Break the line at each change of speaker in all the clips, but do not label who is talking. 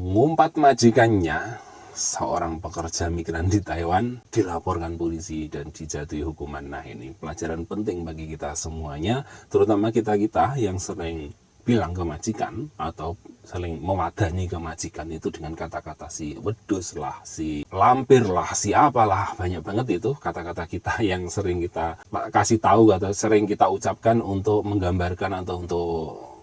mengumpat majikannya, seorang pekerja migran di Taiwan dilaporkan polisi dan dijatuhi hukuman. Nah, ini pelajaran penting bagi kita semuanya, terutama kita-kita yang sering bilang ke majikan atau saling mewadani ke majikan itu dengan kata-kata si wedus lah, si lampir lah, si apalah, banyak banget itu kata-kata kita yang sering kita kasih tahu atau sering kita ucapkan untuk menggambarkan atau untuk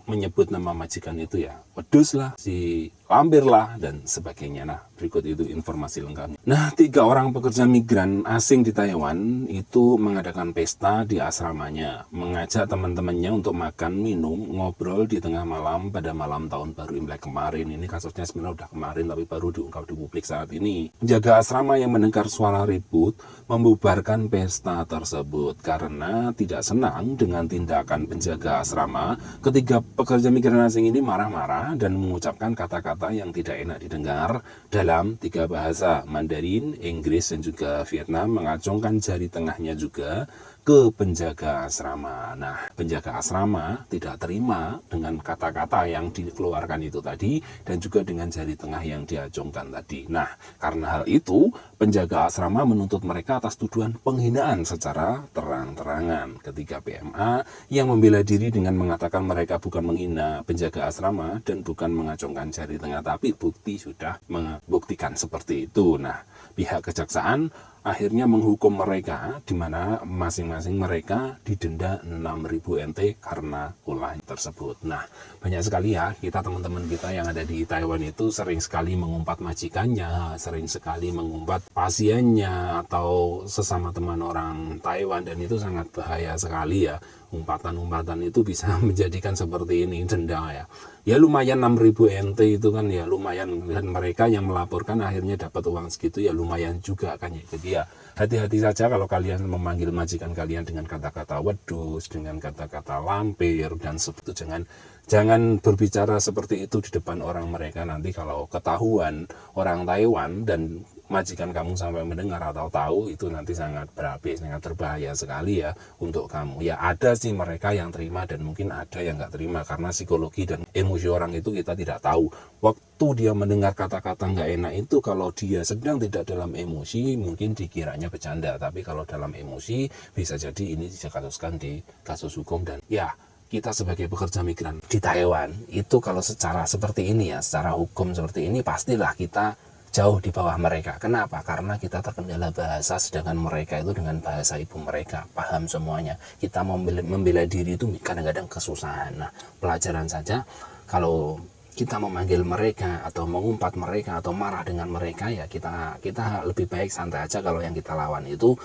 menyebut nama majikan itu ya, wedus lah, si lampir lah, dan sebagainya. Nah, berikut itu informasi lengkapnya. Nah, 3 orang pekerja migran asing di Taiwan itu mengadakan pesta di asramanya, mengajak teman-temannya untuk makan, minum, ngobrol di tengah malam pada malam tahun baru Imlek kemarin. Ini kasusnya sebenarnya udah kemarin, tapi baru diungkap di publik saat ini. Penjaga asrama yang mendengar suara ribut membubarkan pesta tersebut karena tidak senang dengan tindakan penjaga asrama. Ketiga pekerja migran asing ini marah-marah dan mengucapkan kata-kata yang tidak enak didengar dalam 3 bahasa, Mandarin, Inggris, dan juga Vietnam, mengacungkan jari tengahnya juga ke penjaga asrama. Nah, penjaga asrama tidak terima dengan kata-kata yang dikeluarkan itu tadi dan juga dengan jari tengah yang diacungkan tadi. Nah, karena hal itu, penjaga asrama menuntut mereka atas tuduhan penghinaan secara terang-terangan. Ketiga PMA yang membela diri dengan mengatakan mereka bukan menghina penjaga asrama dan bukan mengacungkan jari tengah, tapi bukti sudah membuktikan seperti itu. Nah, pihak kejaksaan akhirnya menghukum mereka, di mana masing-masing mereka didenda 6.000 NT karena ulah tersebut. Nah, banyak sekali ya kita teman-teman kita yang ada di Taiwan itu sering sekali mengumpat majikannya, sering sekali mengumpat pasiennya atau sesama teman orang Taiwan, dan itu sangat bahaya sekali ya. Umpatan-umpatan itu bisa menjadikan seperti ini, denda ya. Ya lumayan 6.000 NT itu kan ya lumayan, dan mereka yang melaporkan akhirnya dapat uang segitu ya lumayan juga kan ya. Jadi ya hati-hati saja kalau kalian memanggil majikan kalian dengan kata-kata wedus, dengan kata-kata lampir, dan seperti jangan berbicara seperti itu di depan orang mereka. Nanti kalau ketahuan orang Taiwan dan majikan kamu sampai mendengar atau tahu, itu nanti sangat berapi, sangat berbahaya sekali ya untuk kamu. Ya ada sih mereka yang terima dan mungkin ada yang nggak terima, karena psikologi dan emosi orang itu kita tidak tahu. Waktu dia mendengar kata-kata nggak enak itu, kalau dia sedang tidak dalam emosi mungkin dikiranya bercanda, tapi kalau dalam emosi bisa jadi ini dikasuskan di kasus hukum. Dan ya kita sebagai pekerja migran di Taiwan itu kalau secara seperti ini ya, secara hukum seperti ini, pastilah kita jauh di bawah mereka. Kenapa? Karena kita terkendala bahasa, sedangkan mereka itu dengan bahasa ibu mereka paham semuanya. Kita membela diri itu kadang-kadang kesusahan. Nah, pelajaran saja kalau kita memanggil mereka atau mengumpat mereka atau marah dengan mereka, ya kita lebih baik santai aja kalau yang kita lawan itu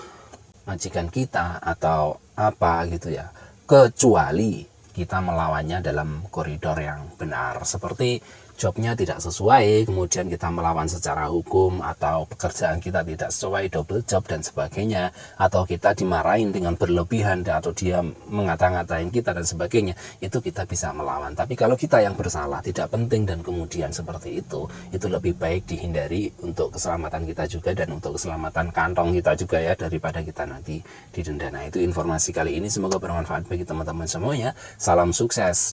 majikan kita atau apa gitu ya. Kecuali kita melawannya dalam koridor yang benar, seperti jobnya tidak sesuai, kemudian kita melawan secara hukum, atau pekerjaan kita tidak sesuai, double job dan sebagainya, atau kita dimarahin dengan berlebihan atau dia mengata-ngatain kita dan sebagainya, itu kita bisa melawan. Tapi kalau kita yang bersalah, tidak penting dan kemudian seperti itu lebih baik dihindari untuk keselamatan kita juga dan untuk keselamatan kantong kita juga ya, daripada kita nanti didenda. Nah, itu informasi kali ini, semoga bermanfaat bagi teman-teman semuanya. Salam sukses.